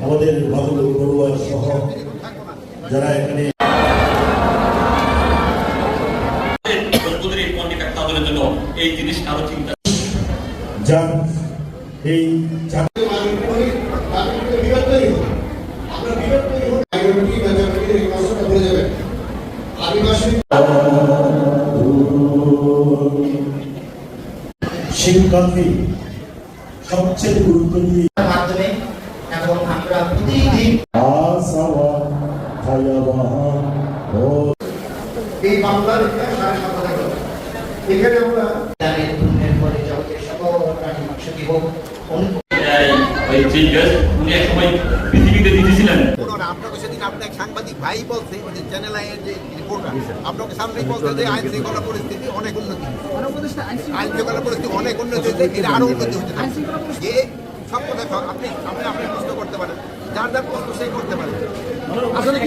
আমাদের বাবুল বড়ুয়া সহ যারা এখানে এই জিনিসটা আরো চিন্তা যান এই শিক্ষার্থী সবচেয়ে গুরুত্ব দিয়ে মাধ্যমে এবং আমরা প্রতিদিন এই বাংলার ইতিহাস এখানে আমরা পরে জগতের সকল প্রাণী মাংস দিব আপনাকে সেদিন আপনার সাংবাদিক ভাই বলছে চ্যানেল আইয়ের যে রিপোর্টার আপনাকে সামনেই বলছে যে আইন শৃঙ্খলা পরিস্থিতি অনেক উন্নতি আইন শৃঙ্খলা পরিস্থিতি অনেক উন্নতি হয়েছে এটা আরো উন্নতি হতে থাকে যে সব কথা আপনি প্রশ্ন করতে পারেন যার প্রশ্ন সেই করতে পারেন আসলে